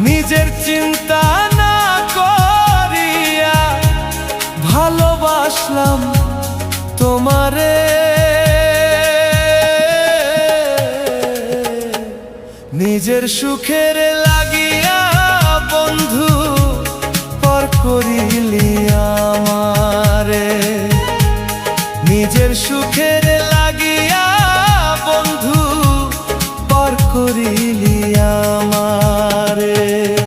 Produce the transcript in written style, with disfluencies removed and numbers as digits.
নিজের চিন্তা না করিয়া ভালোবাসলাম তোমারে। নিজের সুখের লাগিয়া বন্ধু পর করিলি আমারে। নিজের সুখের লাগিয়া বন্ধু